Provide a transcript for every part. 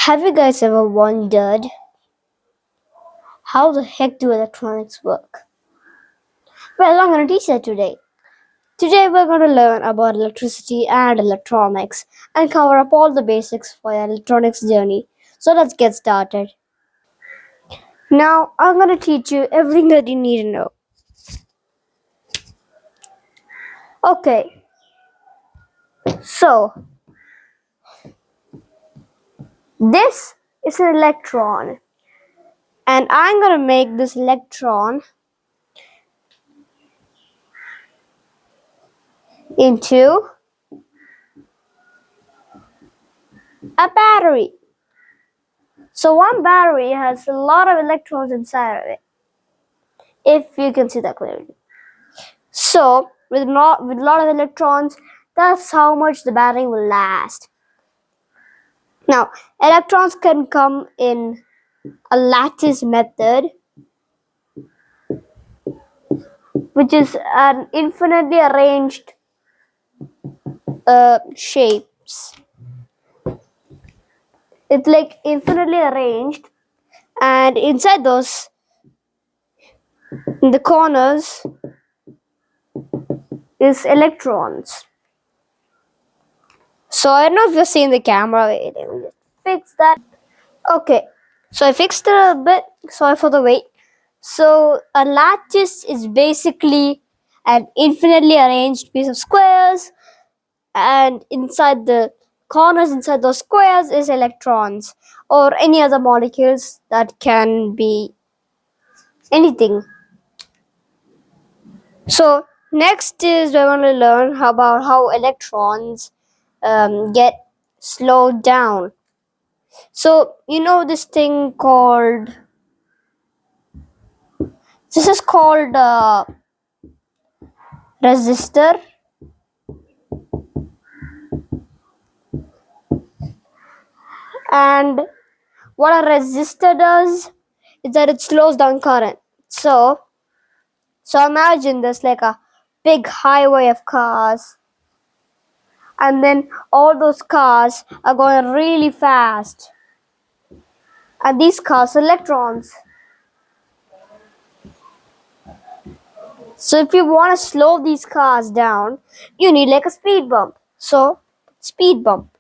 Have you guys ever wondered how the heck do electronics work? Well, I'm going to teach that today. Today, we're going to learn about electricity and electronics and cover up all the basics for your electronics journey. So, let's get started. Now, I'm going to teach you everything that you need to know. Okay, so this is an electron, and I'm going to make this electron into a battery. So one battery has a lot of electrons inside of it, if you can see that clearly. So with a lot of electrons, that's how much the battery will last. Now, electrons can come in a lattice method, which is an infinitely arranged shapes. It's like infinitely arranged, and inside those, in the corners, is electrons. So I don't know if you're seeing the camera. Wait, let me just fix that. Okay, so I fixed it a bit. Sorry for the wait. So a lattice is basically an infinitely arranged piece of squares, and inside the corners inside those squares is electrons or any other molecules that can be anything. So next is we're going to learn about how electrons get slowed down. So you know this thing called this is called resistor, and what a resistor does is that it slows down current. So imagine there's like a big highway of cars, and then all those cars are going really fast, and these cars are electrons. So if you want to slow these cars down, you need like a speed bump. So speed bump,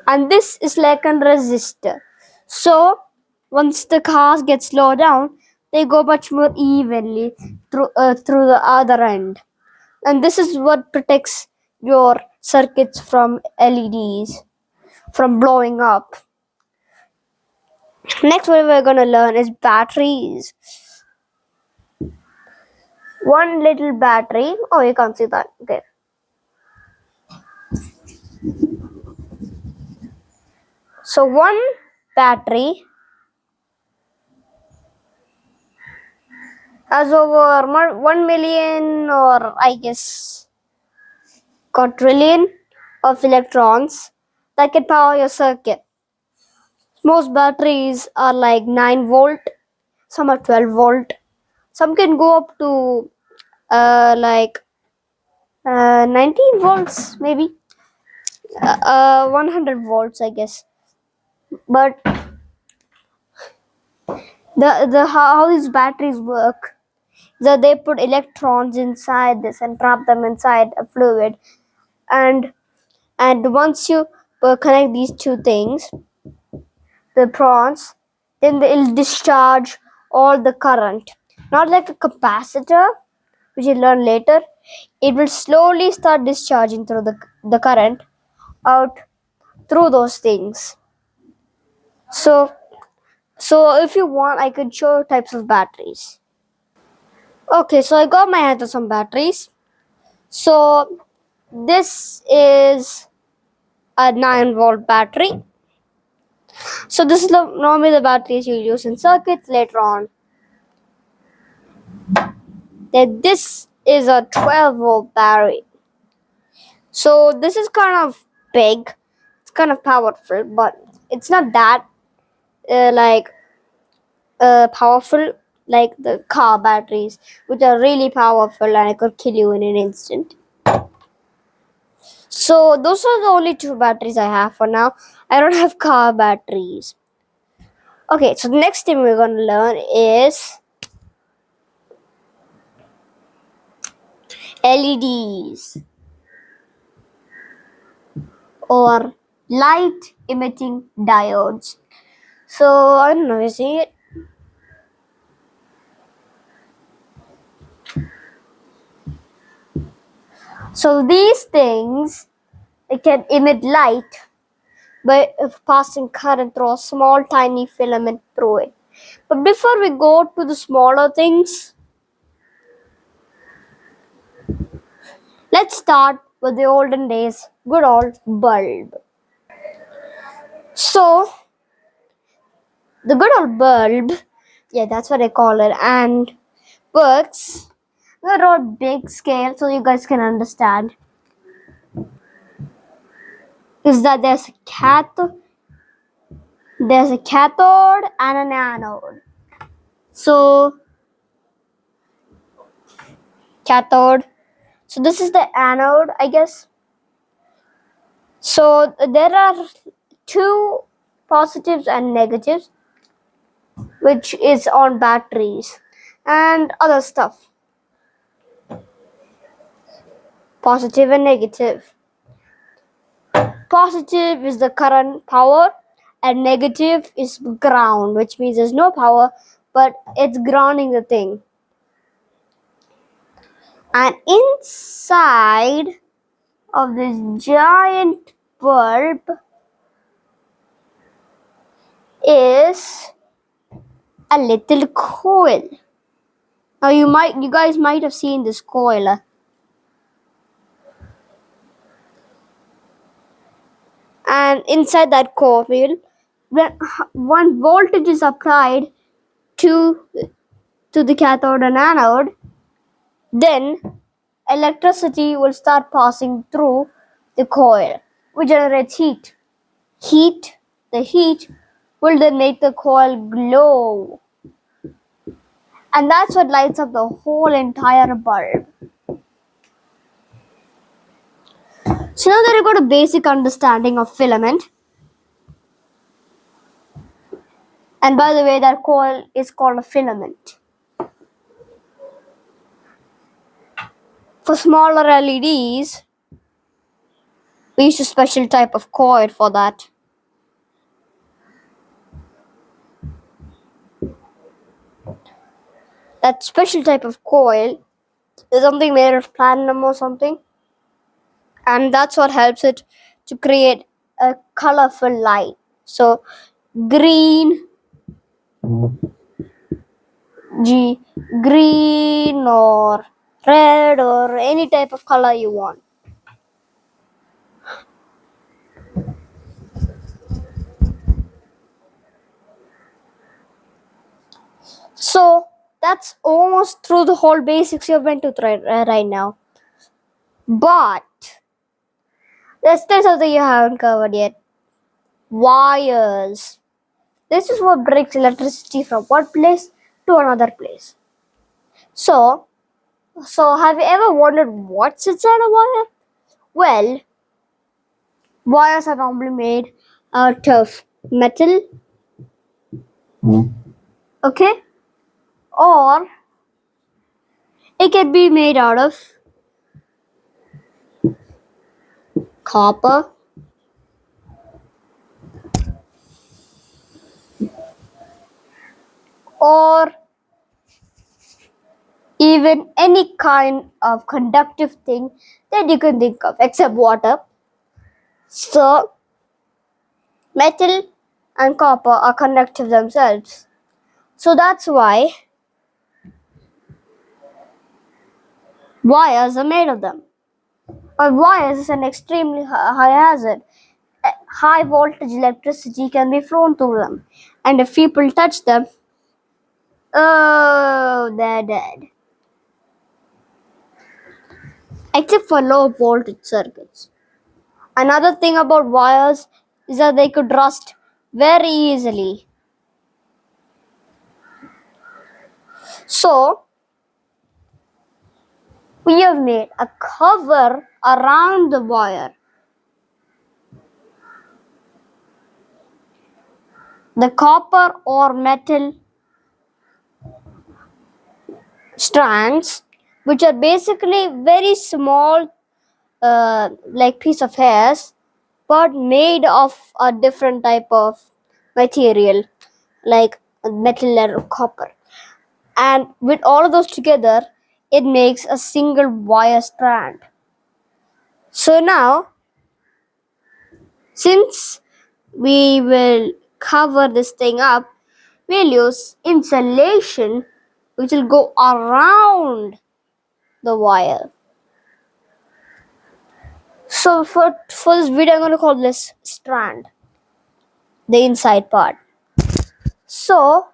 and this is like a resistor. So once the cars get slowed down, they go much more evenly through the other end, and this is what protects your circuits from LEDs from blowing up. Next, what we're gonna learn is batteries. One little battery. Oh, you can't see that. Okay. So one battery has over 1 million, or I guess quadrillion of electrons that can power your circuit. Most batteries are like 9 volt, some are 12 volt, some can go up to 19 volts, maybe 100 volts, I guess. But the how these batteries work is that they put electrons inside this and trap them inside a fluid, and once you connect these two things, the prons, then they'll discharge all the current. Not like a capacitor, which you'll learn later. It will slowly start discharging through the current out through those things. So if you want, I could show you types of batteries. Okay, so I got my hands on some batteries. So this is a 9 volt battery. So this is normally the batteries you use in circuits later on. Then this is a 12 volt battery. So this is kind of big. It's kind of powerful, but it's not that powerful like the car batteries, which are really powerful and it could kill you in an instant. So those are the only two batteries I have for now. I don't have car batteries. Okay, so the next thing we're going to learn is LEDs, or light emitting diodes. So I don't know, you see it? So these things, they can emit light by passing current through a small tiny filament through it. But before we go to the smaller things, let's start with the olden days good old bulb. So the good old bulb, yeah, that's what I call it, and works on a big scale so you guys can understand. Is that there's a cathode and an anode. So cathode. So this is the anode, I guess. So there are two positives and negatives, which is on batteries and other stuff. Positive and negative. Positive is the current power, and negative is ground, which means there's no power, but it's grounding the thing. And inside of this giant bulb is a little coil. Now you guys might have seen this coil. And inside that coil, when one voltage is applied to the cathode and anode, then electricity will start passing through the coil, which generates heat. The heat will then make the coil glow. And that's what lights up the whole entire bulb. So now that you've got a basic understanding of filament, and by the way, that coil is called a filament. For smaller LEDs, we use a special type of coil for that. That special type of coil is something made of platinum or something, and that's what helps it to create a colorful light. So green, green or red or any type of color you want. So that's almost through the whole basics you've been to right now. But there's still something you haven't covered yet. Wires. This is what brings electricity from one place to another place. So have you ever wondered what's inside a wire? Well, wires are normally made out of metal, okay? Or it can be made out of copper, or even any kind of conductive thing that you can think of except water. So metal and copper are conductive themselves. So that's why wires are made of them. But wires is an extremely high hazard. High voltage electricity can be flown through them, and if people touch them, oh, they're dead. Except for low voltage circuits. Another thing about wires is that they could rust very easily. So, we have made a cover around the wire The copper or metal strands, which are basically very small, like piece of hairs, but made of a different type of material, like metal or copper. And with all of those together, it makes a single wire strand. So now, since we will cover this thing up, we'll use insulation which will go around the wire. So for this video, I'm going to call this strand, the inside part. So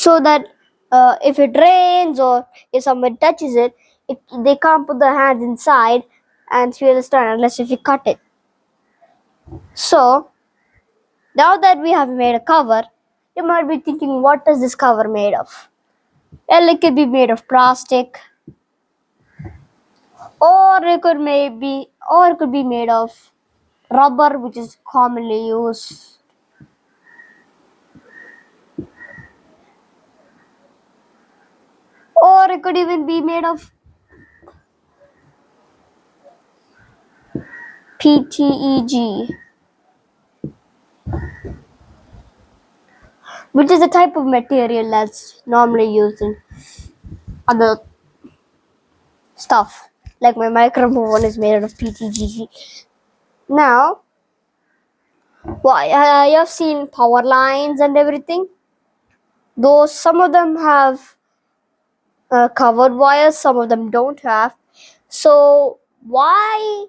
that if it rains or if someone touches it, they can't put their hands inside and feel the strand unless if you cut it. So now that we have made a cover, you might be thinking, what is this cover made of? Well, it could be made of plastic, or it could be made of rubber, which is commonly used, or it could even be made of PTEG, which is a type of material that's normally used in other stuff. Like my microphone is made out of PTG. Now, you have seen power lines and everything. Though some of them have covered wires, some of them don't have. So why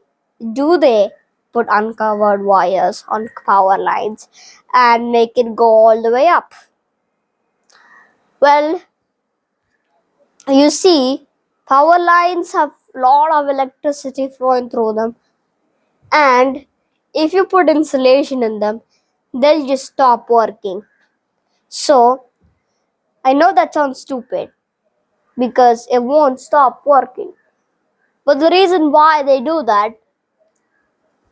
do they put uncovered wires on power lines and make it go all the way up? Well, you see, power lines have a lot of electricity flowing through them, and if you put insulation in them, they'll just stop working. So, I know that sounds stupid because it won't stop working. But the reason why they do that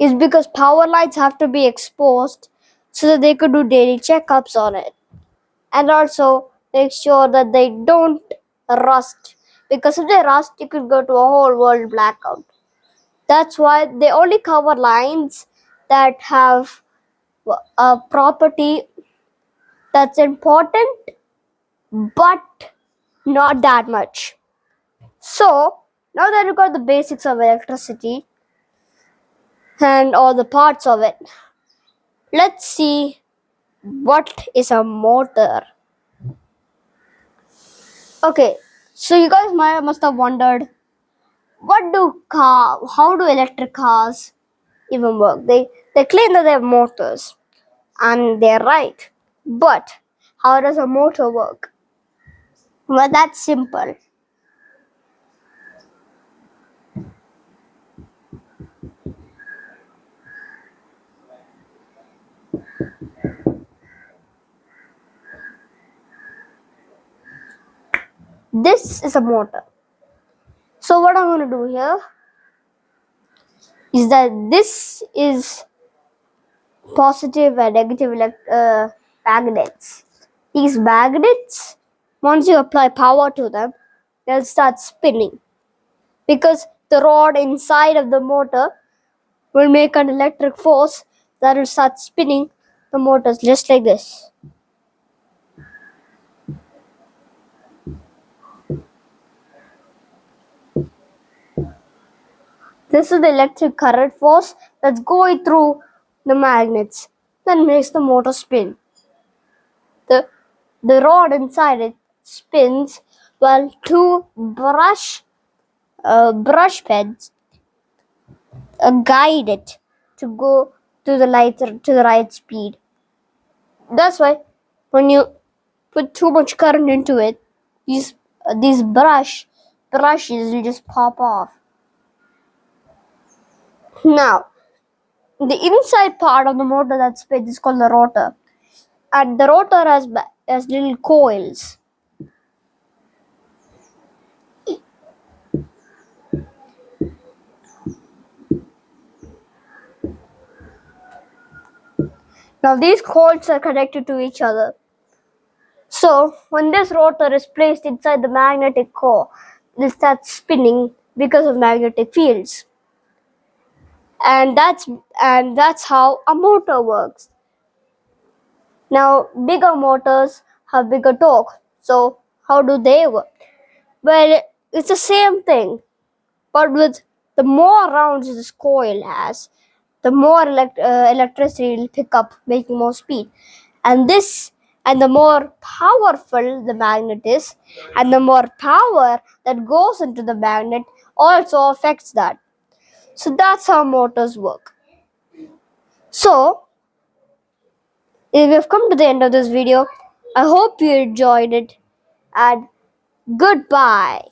is because power lines have to be exposed so that they could do daily checkups on it. And also make sure that they don't rust. Because if they rust, you could go to a whole world blackout. That's why they only cover lines that have a property that's important but not that much. So now that you got the basics of electricity and all the parts of it, let's see what is a motor. Okay, so you guys must have wondered, how do electric cars even work? They claim that they have motors, and they're right. But how does a motor work? Well, that's simple. This is a motor. So what I'm going to do here is that this is positive and negative magnets. These magnets, once you apply power to them, they'll start spinning because the rod inside of the motor will make an electric force that will start spinning the motors just like this. This is the electric current force that's going through the magnets that makes the motor spin. The rod inside it spins while two brush pads guide it to go to the right speed. That's why when you put too much current into it, these brushes will just pop off. Now, the inside part of the motor that spins is called the rotor, and the rotor has little coils. Now these coils are connected to each other. So when this rotor is placed inside the magnetic core, it starts spinning because of magnetic fields. And that's how a motor works. Now bigger motors have bigger torque. So how do they work? Well, it's the same thing, but with the more rounds this coil has, the more electricity it will pick up, making more speed. And the more powerful the magnet is, and the more power that goes into the magnet also affects that. So that's how motors work. So we have come to the end of this video. I hope you enjoyed it, and goodbye.